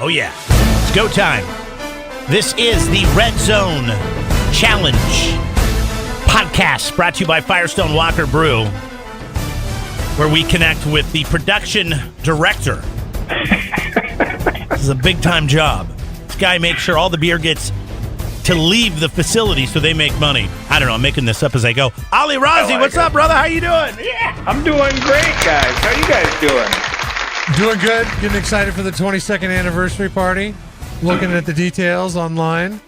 Oh, yeah. It's go time. This is the Red Zone Challenge podcast brought to you by Firestone Walker Brew, where we connect with the production director. This is a big-time job. This guy makes sure all the beer gets to leave the facility so they make money. I don't know. I'm making this up as I go. Ollie Rossi, what's up, brother? How you doing? Yeah, I'm doing great, guys. How you guys doing? Doing good. Getting excited for the 22nd anniversary party. Looking at the details online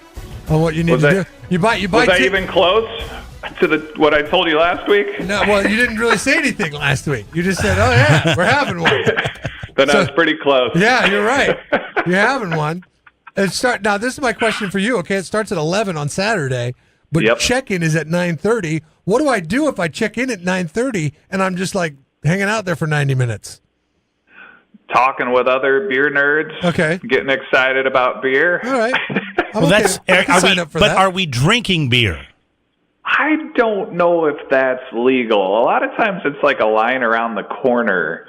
on what you need to do. You buy. Was I even close to what I told you last week? No, well, you didn't really say anything last week. You just said, "Oh yeah, we're having one." Then I was pretty close. Yeah, you're right. You're having one. Now, this is my question for you. Okay, it starts at 11 on Saturday, but check-in is at 9:30. What do I do if I check in at 9:30 and I'm just like hanging out there for 90 minutes? Talking with other beer nerds. Okay. Getting excited about beer. All right. Well, are we drinking beer? I don't know if that's legal. A lot of times it's like a line around the corner,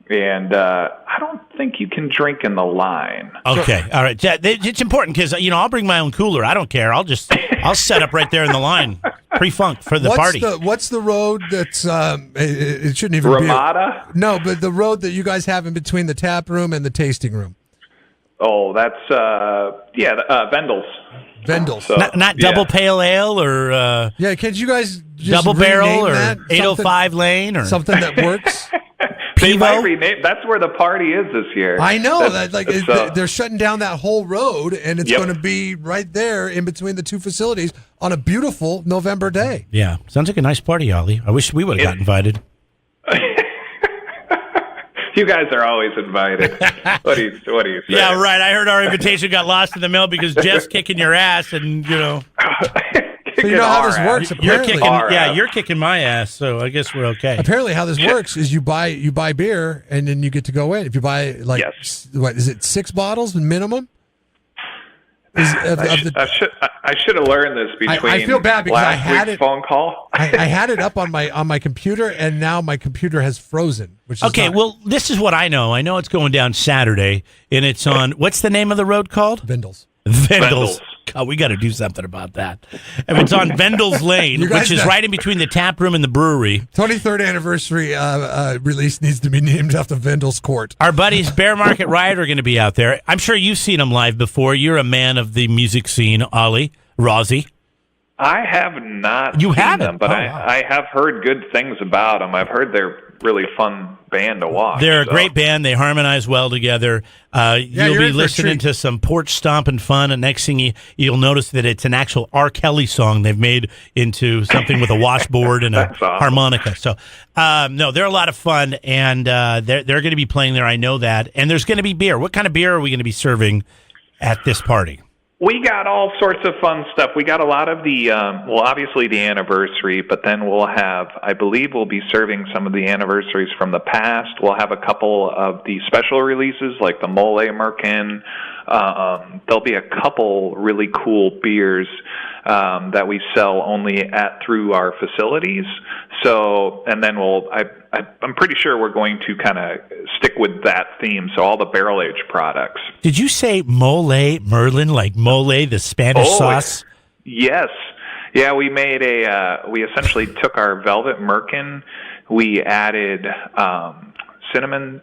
and I don't think you can drink in the line. Okay. All right. It's important because, I'll bring my own cooler. I don't care. I'll set up right there in the line. Pre-funk for the party. What's the road that's, it shouldn't even Ramada? be. No, but the road that you guys have in between the tap room and the tasting room. Oh, that's, Vendel's. Vendel's. So, not double pale ale or... can't you guys just double barrel or that? 805 lane or... Something that works? They might rename. That's where the party is this year. I know that. They're shutting down that whole road, and it's going to be right there in between the two facilities on a beautiful November day. Yeah, sounds like a nice party, Ollie. I wish we would have got invited. You guys are always invited. What do you say? Yeah, right. I heard our invitation got lost in the mail because Jeff's kicking your ass, and So you know how this works. You're kicking my ass, so I guess we're okay. Apparently, how this works is you buy beer and then you get to go in. If you buy what is it, 6 bottles minimum? I should have learned this between. I feel bad because I had it phone call. I had it up on my computer, and now my computer has frozen. Which is well, this is what I know. I know it's going down Saturday, and it's on. What's the name of the road called? Vendel's. God, we got to do something about that. If it's on Vendel's Lane, which is right in between the tap room and the brewery. 23rd anniversary release needs to be named after Vendel's Court. Our buddies Bear Market Riot are going to be out there. I'm sure you've seen them live before. You're a man of the music scene, Ollie Rossi. I have not seen them, but I have heard good things about them. I've heard they're really fun band to watch. They're a great band. They harmonize well together. You'll be listening to some porch stomping fun, and next thing you'll notice that it's an actual R. Kelly song they've made into something with a washboard and a harmonica. So, no, they're a lot of fun, and they're going to be playing there. I know that. And there's going to be beer. What kind of beer are we going to be serving at this party? We got all sorts of fun stuff. We got a lot of the, obviously the anniversary, but then I believe we'll be serving some of the anniversaries from the past. We'll have a couple of the special releases, like the Mole Merkin. There'll be a couple really cool beers that we sell only through our facilities. So, and then I'm pretty sure we're going to kind of stick with that theme. So all the barrel aged products. Did you say Mole Merlin, like mole, the Spanish sauce? Yes. Yeah, we made we essentially took our Velvet Merkin, we added cinnamon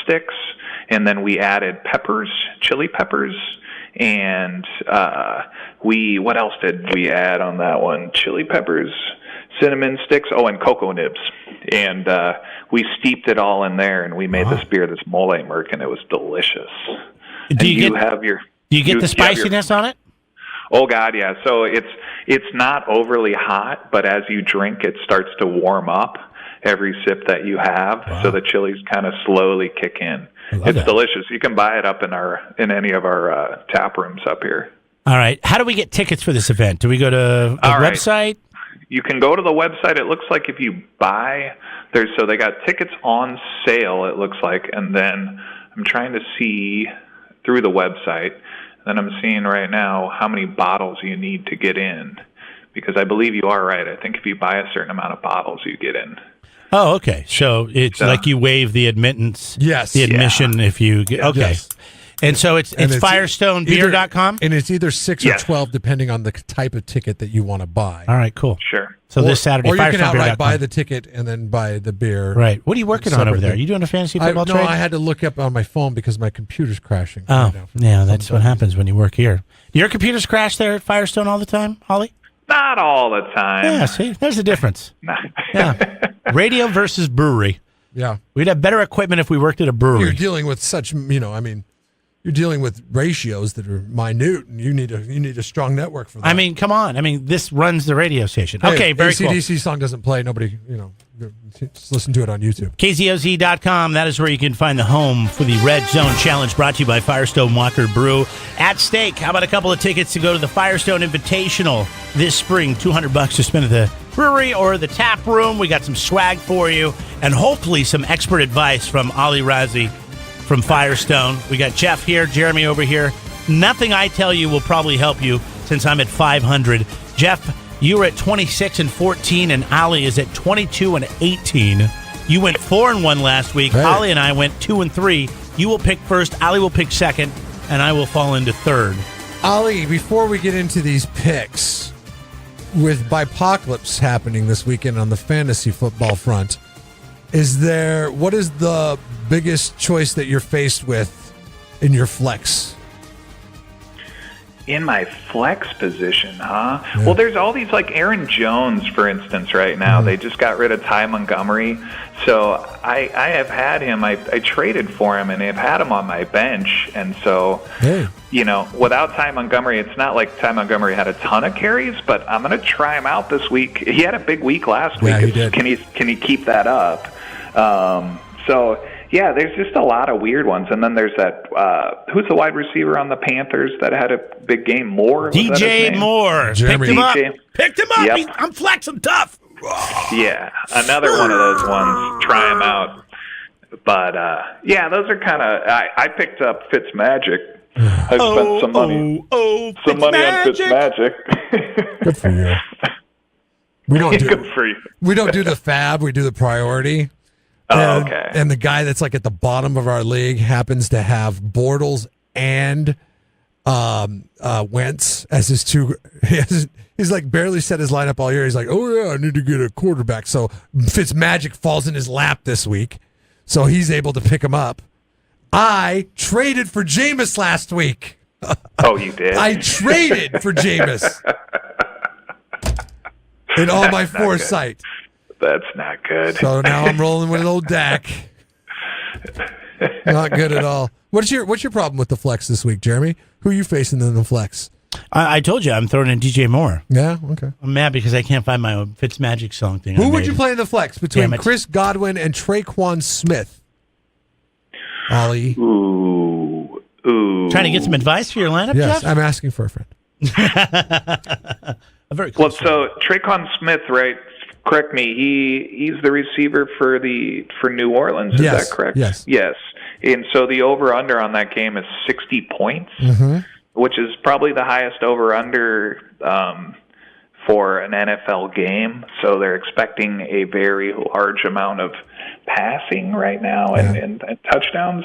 sticks, and then we added chili peppers, and what else did we add on that one? Chili peppers, cinnamon sticks, and cocoa nibs. And we steeped it all in there, and we made this beer, this Mole Merkin. It was delicious. Do you get the spiciness on it? Oh, God, yeah. So it's not overly hot, but as you drink, it starts to warm up every sip that you have. Wow. So the chilies kind of slowly kick in. It's delicious. You can buy it up in any of our tap rooms up here. All right. How do we get tickets for this event? Do we go to a website? You can go to the website. It looks like if you buy, they got tickets on sale, it looks like, and then I'm trying to see through the website, and I'm seeing right now how many bottles you need to get in, because I believe you are right. I think if you buy a certain amount of bottles, you get in. Oh, okay. So it's like you waive the admittance. Yes. The admission if you get, okay. Yes. And so it's FirestoneBeer.com? And it's either 6 or 12, depending on the type of ticket that you want to buy. All right, cool. Sure. So this Saturday, or you can outright FirestoneBeer.com. buy the ticket and then buy the beer. Right. What are you working on over there? Are you doing a fantasy football trade? No, I had to look up on my phone because my computer's crashing. Oh, right now yeah, that's what happens when you work here. Do your computers crash there at Firestone all the time, Holly? Not all the time. Yeah, see, there's a difference. Yeah. Radio versus brewery. Yeah. We'd have better equipment if we worked at a brewery. You're dealing with such, you're dealing with ratios that are minute, and you need a strong network for that. I mean, come on. I mean, this runs the radio station. Hey, Okay, very cool. AC/DC song doesn't play. Nobody, just listen to it on YouTube. KZOZ.com. That is where you can find the home for the Red Zone Challenge, brought to you by Firestone Walker Brew. At stake, how about a couple of tickets to go to the Firestone Invitational this spring? $200 to spend at the brewery or the tap room. We got some swag for you, and hopefully some expert advice from Ali Razi from Firestone. We got Jeff here, Jeremy over here. Nothing I tell you will probably help you since I'm at 500. Jeff, you were at 26-14, and Ali is at 22-18. You went 4-1 last week. Hey. Ali and I went 2-3. You will pick first. Ali will pick second, and I will fall into third. Ali, before we get into these picks, with Bipocalypse happening this weekend on the fantasy football front, what is the biggest choice that you're faced with in your flex? In my flex position, huh? Yeah. Well, there's all these, like Aaron Jones, for instance, right now. Mm-hmm. They just got rid of Ty Montgomery. So I have had him. I traded for him, and I've had him on my bench. And so, without Ty Montgomery, it's not like Ty Montgomery had a ton of carries, but I'm going to try him out this week. He had a big week last week. He did. Can he keep that up? Yeah, there's just a lot of weird ones. And then there's that, who's the wide receiver on the Panthers that had a big game? Moore? DJ Moore. Jeremy. Picked him up. Yep. I'm flexing tough. Yeah, another one of those ones. Try him out. But, those are kind of, I picked up Fitzmagic. I spent some money on Fitzmagic. Good for you. Good for you. We don't do the fab. We do the priority. Okay. And the guy that's like at the bottom of our league happens to have Bortles and Wentz as his two. He's like barely set his lineup all year. He's like, oh yeah, I need to get a quarterback. So Fitzmagic falls in his lap this week, so he's able to pick him up. I traded for Jameis last week. Oh, you did? I traded for Jameis in all my foresight. That's not good. So now I'm rolling with an old Dak. Not good at all. What's your problem with the flex this week, Jeremy? Who are you facing in the flex? I told you I'm throwing in DJ Moore. Yeah, okay. I'm mad because I can't find my Fitzmagic song thing. Who would you play in the flex between Chris Godwin and Traquan Smith? Ollie. Ooh. Trying to get some advice for your lineup, yes, Jeff? I'm asking for a friend. A very close so Traquan Smith, right? Correct me. He's the receiver for New Orleans. Is that correct? Yes. And so the over/under on that game is 60 points, which is probably the highest over/under for an NFL game. So they're expecting a very large amount of passing right now and touchdowns.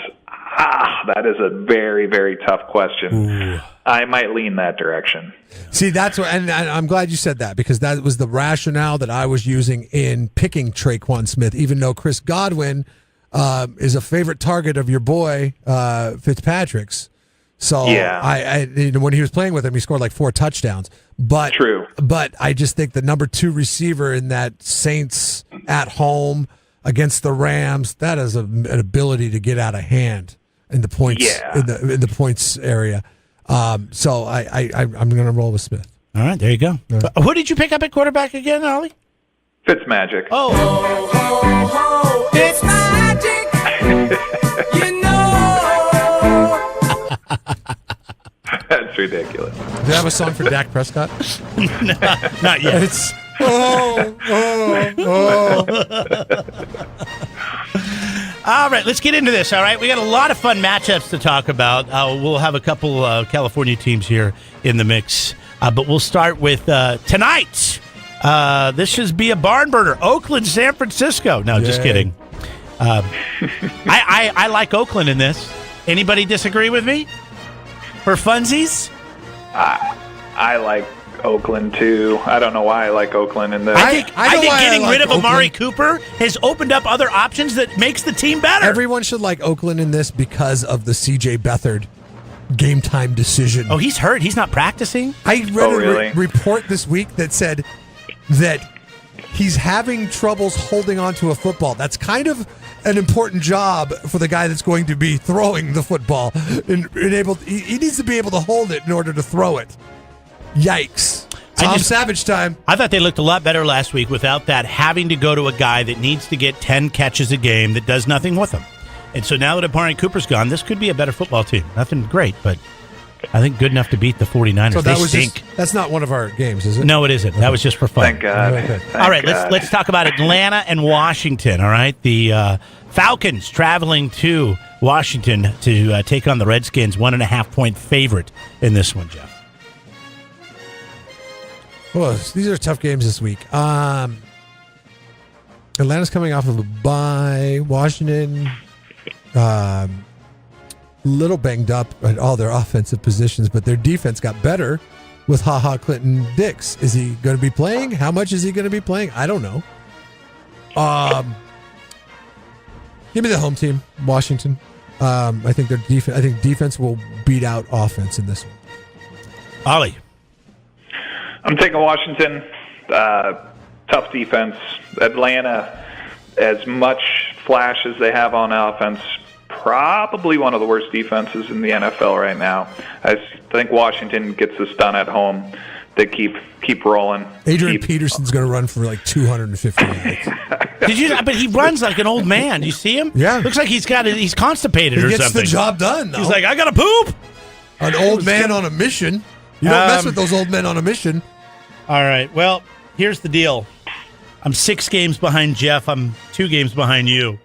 That is a very, very tough question. Ooh. I might lean that direction. See, that's what, and I'm glad you said that, because that was the rationale that I was using in picking Traquan Smith, even though Chris Godwin is a favorite target of your boy Fitzpatrick's. So I when he was playing with him, he scored like 4 touchdowns. But true. But I just think the number 2 receiver in that Saints at home against the Rams, that is an ability to get out of hand in the points in the points area. So I'm going to roll with Smith. All right, there you go. Right. Who did you pick up at quarterback again, Ollie? Fitzmagic. Oh, ho, ho, ho. It's magic. You know. That's ridiculous. Do you have a song for Dak Prescott? No, not yet. It's All right, let's get into this, all right? We got a lot of fun matchups to talk about. We'll have a couple California teams here in the mix. But we'll start with tonight. This should be a barn burner. Oakland, San Francisco. No, just kidding. I like Oakland in this. Anybody disagree with me? For funsies? I like Oakland, too. I don't know why I like Oakland in this. I think getting rid of Amari Cooper has opened up other options that makes the team better. Everyone should like Oakland in this because of the C.J. Beathard game time decision. Oh, he's hurt. He's not practicing. I read a report this week that said that he's having troubles holding onto a football. That's kind of an important job for the guy that's going to be throwing the football. He needs to be able to hold it in order to throw it. Yikes. Tom Savage time. I thought they looked a lot better last week without that having to go to a guy that needs to get 10 catches a game that does nothing with them. And so now that Amari Cooper's gone, this could be a better football team. Nothing great, but I think good enough to beat the 49ers. So they stink. That's not one of our games, is it? No, it isn't. That was just for fun. Thank God. Okay. All right, let's talk about Atlanta and Washington, all right? The Falcons traveling to Washington to take on the Redskins, 1.5-point favorite in this one, Jeff. Well, these are tough games this week. Atlanta's coming off of a bye. Washington, little banged up at all their offensive positions, but their defense got better with Clinton Dix. Is he going to be playing? How much is he going to be playing? I don't know. Give me the home team, Washington. I think their defense. I think defense will beat out offense in this one. Ollie. I'm taking Washington. Tough defense. Atlanta, as much flash as they have on offense, probably one of the worst defenses in the NFL right now. I think Washington gets this done at home. They keep rolling. Adrian Peterson's going to run for like 250 yards. But he runs like an old man. Do you see him? Yeah. Looks like he's constipated or something. He gets the job done, though. He's like, I got to poop. An old man on a mission. You don't mess with those old men on a mission. All right. Well, here's the deal. I'm 6 games behind Jeff. I'm 2 games behind you.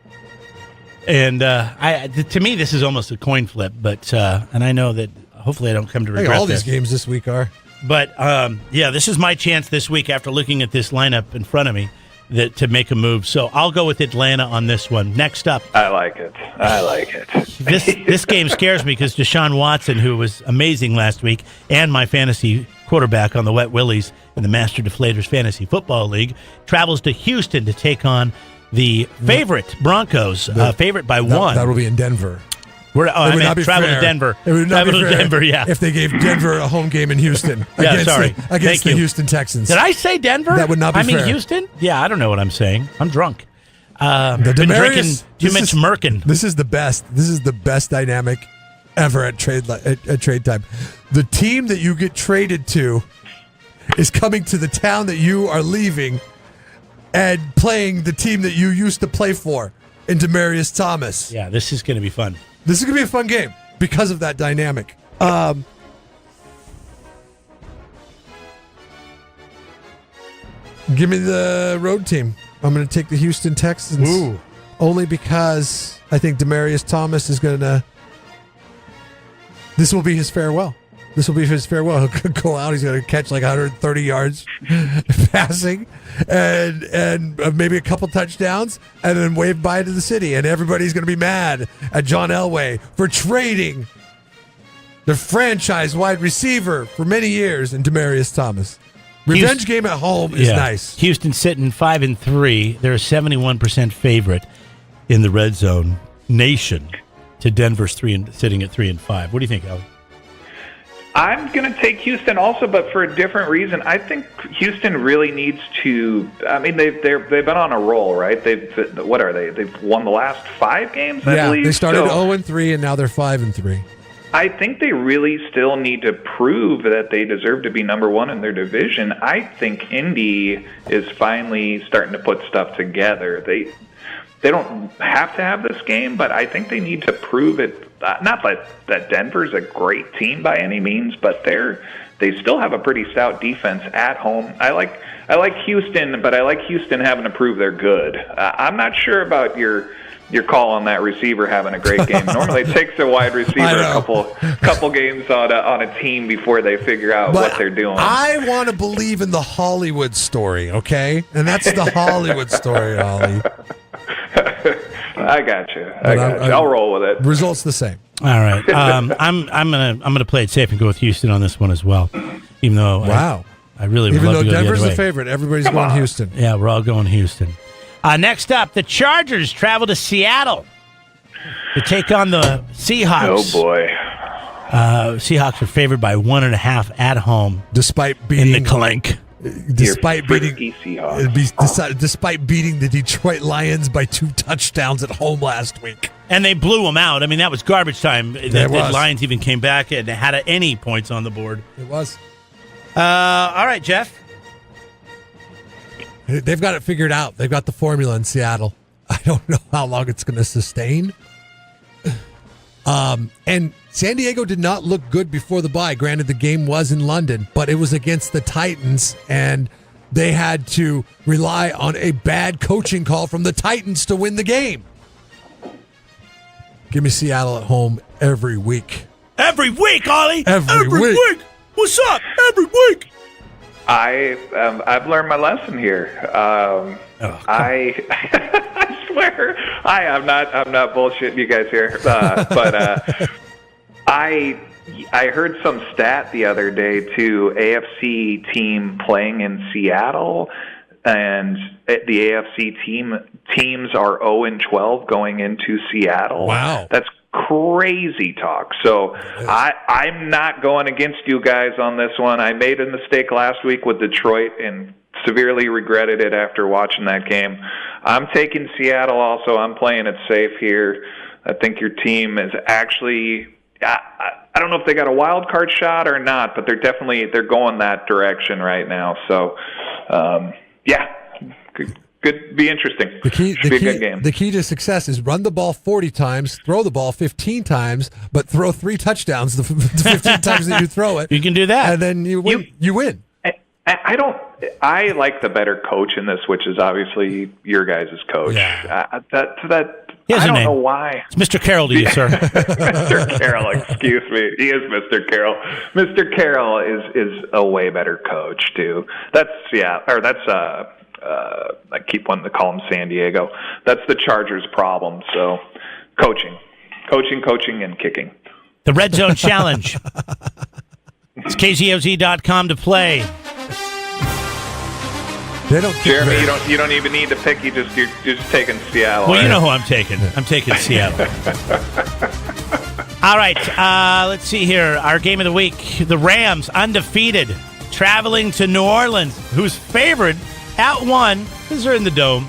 And to me, this is almost a coin flip. But and I know that hopefully I don't come to regret all this. these games this week are. But this is my chance this week after looking at this lineup in front of me to make a move. So I'll go with Atlanta on this one. Next up. I like it. This game scares me because Deshaun Watson, who was amazing last week, and my fantasy quarterback on the Wet Willies in the Master Deflators Fantasy Football League, travels to Houston to take on the favorite Broncos, favorite by 1. That will be in Denver. I meant travel to Denver. It would not travel be to fair Denver, yeah. if they gave Denver a home game in Houston against the Houston Texans. Did I say Denver? That would not be fair. I mean Houston? Yeah, I don't know what I'm saying. I'm drunk. The been drinking too much Merkin. This is the best. This is the best dynamic ever at trade time. The team that you get traded to is coming to the town that you are leaving and playing the team that you used to play for in Demaryius Thomas. Yeah, this is going to be fun. This is going to be a fun game because of that dynamic. Give me the road team. I'm going to take the Houston Texans. Ooh. Only because I think Demaryius Thomas is going to... This will be his farewell. He'll go out. He's going to catch like 130 yards passing and maybe a couple touchdowns and then wave bye to the city. And everybody's going to be mad at John Elway for trading the franchise wide receiver for many years in Demaryius Thomas. Revenge game at home is nice. Houston sitting 5-3. They're a 71% favorite in the red zone nation to Denver's sitting at 3-5. What do you think, Ellie? I'm going to take Houston also, but for a different reason. I think Houston really needs to. I mean, they've been on a roll, right? What are they? They've won the last 5 games. I believe. They started 0-3 and now they're 5-3. I think they really still need to prove that they deserve to be number 1 in their division. I think Indy is finally starting to put stuff together. They don't have to have this game, but I think they need to prove it. Not that Denver's a great team by any means, but they still have a pretty stout defense at home. I like Houston, but I like Houston having to prove they're good. I'm not sure about your call on that receiver having a great game. Normally, it takes a wide receiver a couple games on a team before they figure out what they're doing. I want to believe in the Hollywood story, okay? And that's the Hollywood story, Ollie. I got you. I'll roll with it. Results the same. All right. I'm gonna play it safe and go with Houston on this one as well. Even though I really would even love though to go Denver's the the other way. favorite, everybody's going Houston. Yeah, we're all going Houston. Next up, the Chargers travel to Seattle to take on the Seahawks. Oh boy. Seahawks are favored by 1.5 at home, despite beating in the clink. Despite beating Seahawks. despite beating the Detroit Lions by 2 touchdowns at home last week. And they blew them out. I mean, that was garbage time. The Lions even came back and had any points on the board. It was. All right, Jeff. They've got it figured out. They've got the formula in Seattle. I don't know how long it's going to sustain. And San Diego did not look good before the bye. Granted, the game was in London, but it was against the Titans, and they had to rely on a bad coaching call from the Titans to win the game. Give me Seattle at home every week. Every week, Ollie. Every week. What's up? Every week. I've learned my lesson here. I swear, I'm not bullshitting you guys here, but I heard some stat the other day too. AFC team playing in Seattle, and the AFC teams are 0-12 going into Seattle. Wow, that's crazy talk. So I'm not going against you guys on this one. I made a mistake last week with Detroit and severely regretted it after watching that game. I'm taking Seattle also. I'm playing it safe here. I think your team is actually, I don't know if they got a wild card shot or not, but they're going that direction right now. So, could be interesting. Should be a good game. The key to success is run the ball 40 times, throw the ball 15 times, but throw 3 touchdowns the 15 times that you throw it. You can do that. And then you win. You win. I like the better coach in this, which is obviously your guys' coach. Yeah. I don't know why. It's Mr. Carroll to you, sir. Mr. Carroll, excuse me. He is Mr. Carroll. Mr. Carroll is a way better coach too. I keep wanting to call him San Diego. That's the Chargers' problem. So, coaching, and kicking. The Red Zone Challenge. It's KZOZ.com to play. They don't Jeremy, you don't even need to pick. You're just taking Seattle. Well, you know who I'm taking. I'm taking Seattle. All right, let's see here. Our game of the week: the Rams, undefeated, traveling to New Orleans, who's favored at 1 because they're in the Dome.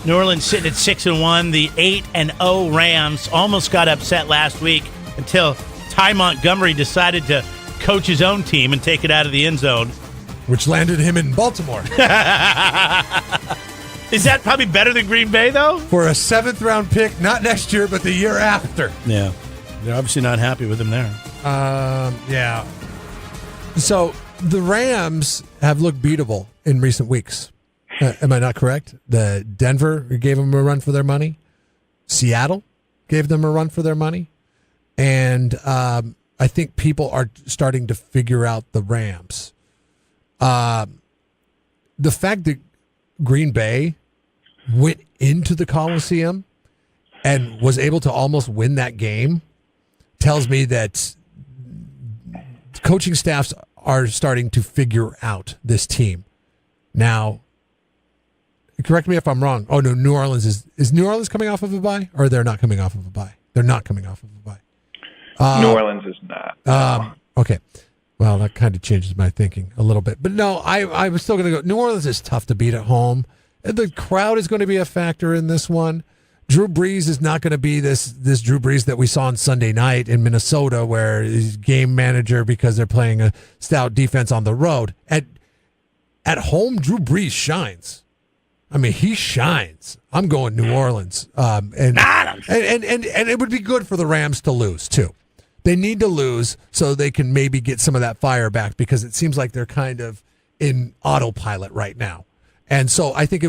New Orleans sitting at 6-1. The 8-0 Rams almost got upset last week until Ty Montgomery decided to coach his own team and take it out of the end zone, which landed him in Baltimore. Is that probably better than Green Bay, though? For a 7th-round pick, not next year, but the year after. Yeah. They're obviously not happy with him there. Yeah. So the Rams have looked beatable in recent weeks. Am I not correct? The Denver gave them a run for their money. Seattle gave them a run for their money. And I think people are starting to figure out the Rams. The fact that Green Bay went into the Coliseum and was able to almost win that game tells me that coaching staffs are starting to figure out this team. Now, correct me if I'm wrong. Oh, no, New Orleans is New Orleans coming off of a bye, or they're not coming off of a bye? They're not coming off of a bye. New Orleans is not. Okay. Well, that kind of changes my thinking a little bit. But no, I was still going to go. New Orleans is tough to beat at home. The crowd is going to be a factor in this one. Drew Brees is not going to be this Drew Brees that we saw on Sunday night in Minnesota, where he's game manager because they're playing a stout defense on the road. At home, Drew Brees shines. I mean, he shines. I'm going New Orleans. And it would be good for the Rams to lose, too. They need to lose so they can maybe get some of that fire back, because it seems like they're kind of in autopilot right now. And so I think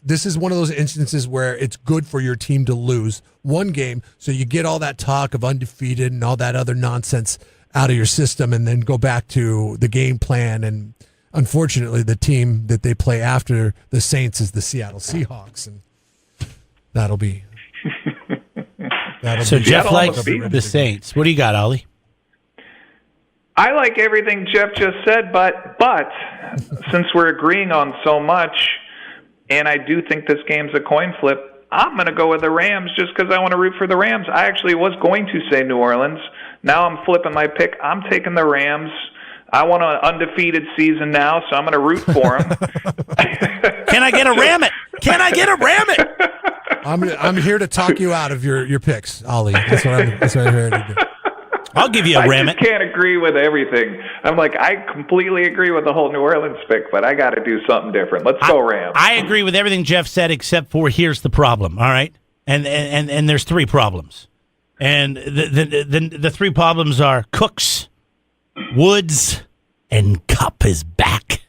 this is one of those instances where it's good for your team to lose one game so you get all that talk of undefeated and all that other nonsense out of your system, and then go back to the game plan. And unfortunately, the team that they play after the Saints is the Seattle Seahawks, and that'll be So Jeff likes the Saints. What do you got, Ollie? I like everything Jeff just said, but since we're agreeing on so much, and I do think this game's a coin flip, I'm going to go with the Rams just because I want to root for the Rams. I actually was going to say New Orleans. Now I'm flipping my pick. I'm taking the Rams. I want an undefeated season now, so I'm going to root for them. Can I get a ram it? Can I get a ram it? I'm here to talk you out of your picks, Ollie. That's what I'm here to do. I'll give you a ram it. I just can't agree with everything. I'm like, I completely agree with the whole New Orleans pick, but I got to do something different. Let's go Rams. I agree with everything Jeff said, except for here's the problem. All right, and there's three problems, and the three problems are Cooks, Woods, and Cup is back.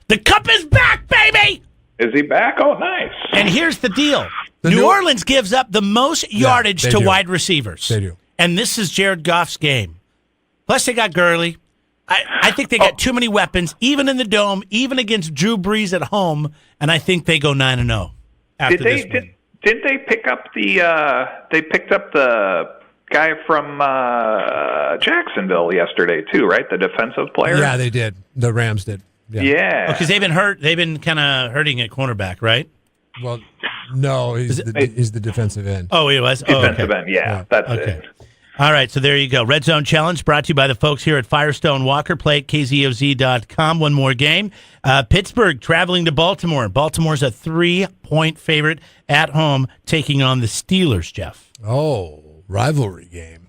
The Cup is back, baby. Is he back? Oh, nice. And here's the deal: New Orleans gives up the most yardage to wide receivers. They do. And this is Jared Goff's game. Plus, they got Gurley. I think they got too many weapons, even in the Dome, even against Drew Brees at home. And I think they go 9-0 after this win. Didn't they pick up the? They picked up the guy from Jacksonville yesterday too, right? The defensive player. Yeah, they did. The Rams did. Yeah. Because they've been hurt. They've been kind of hurting at cornerback, right? Well, no, he's the defensive end. Oh, he was? Defensive end, yeah. That's it. All right, so there you go. Red Zone Challenge brought to you by the folks here at Firestone Walker. Play at KZOZ.com. One more game. Pittsburgh traveling to Baltimore. Baltimore's a 3-point favorite at home, taking on the Steelers, Jeff. Oh, rivalry game.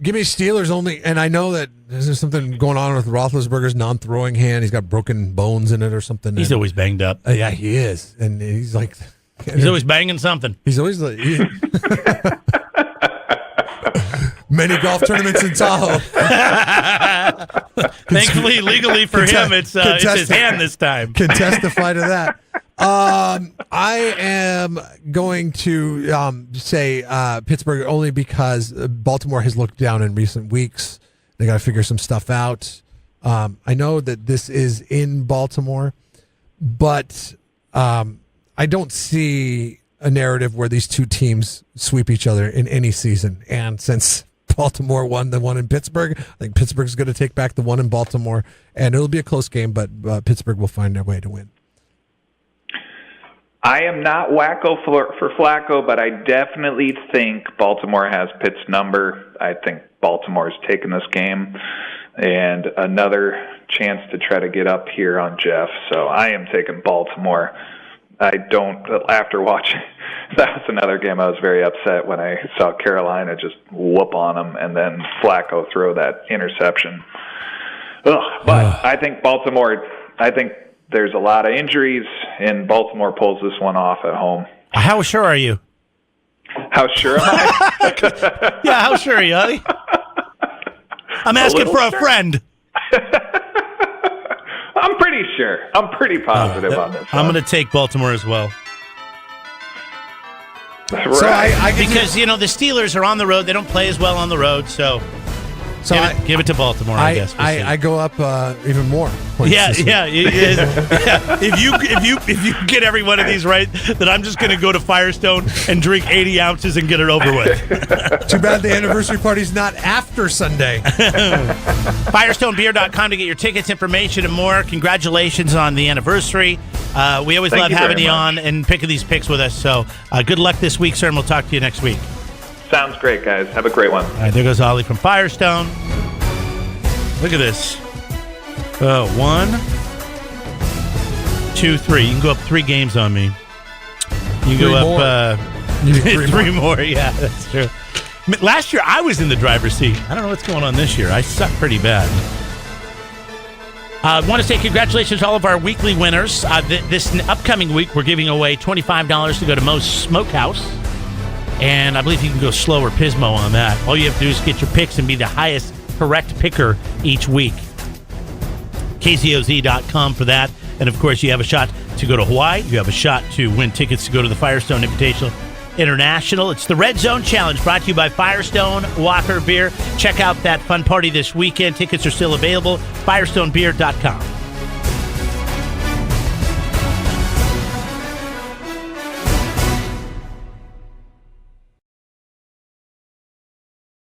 Give me Steelers only, and I know that there's something going on with Roethlisberger's non-throwing hand. He's got broken bones in it or something. He's always banged up. Yeah, he is, and he's like... He's always banging something. He's always like... Many golf tournaments in Tahoe. Thankfully, legally for him, it's his hand this time. Can testify to that. I am going to say Pittsburgh only because Baltimore has looked down in recent weeks. They got to figure some stuff out. I know that this is in Baltimore, but I don't see a narrative where these two teams sweep each other in any season. And since Baltimore won the one in Pittsburgh, I think Pittsburgh's going to take back the one in Baltimore, and it'll be a close game, but Pittsburgh will find their way to win. I am not wacko for Flacco, but I definitely think Baltimore has Pitt's number. I think Baltimore's taken this game, and another chance to try to get up here on Jeff. So I am taking Baltimore. After watching, that was another game I was very upset when I saw Carolina just whoop on them and then Flacco throw that interception. But I think there's a lot of injuries, and Baltimore pulls this one off at home. How sure are you? How sure am I? Yeah, how sure are you, Ollie? I'm asking for a friend. I'm pretty sure. I'm pretty positive on this. I'm going to take Baltimore as well. Right. So because the Steelers are on the road. They don't play as well on the road, so give it to Baltimore, I guess. I go up even more. Yeah. If you get every one of these right, then I'm just going to go to Firestone and drink 80 ounces and get it over with. Too bad the anniversary party's not after Sunday. FirestoneBeer.com to get your tickets, information, and more. Congratulations on the anniversary. We always love having you on and picking these picks with us. So good luck this week, sir, and we'll talk to you next week. Sounds great, guys. Have a great one. All right, there goes Ollie from Firestone. Look at this. 1, 2, 3. You can go up 3 games on me. You can go up 3 more. Yeah, that's true. Last year, I was in the driver's seat. I don't know what's going on this year. I suck pretty bad. I want to say congratulations to all of our weekly winners. This upcoming week, we're giving away $25 to go to Moe's Smokehouse. And I believe you can go slow or Pismo on that. All you have to do is get your picks and be the highest correct picker each week. KZOZ.com for that. And, of course, you have a shot to go to Hawaii. You have a shot to win tickets to go to the Firestone Invitational International. It's the Red Zone Challenge brought to you by Firestone Walker Beer. Check out that fun party this weekend. Tickets are still available. FirestoneBeer.com.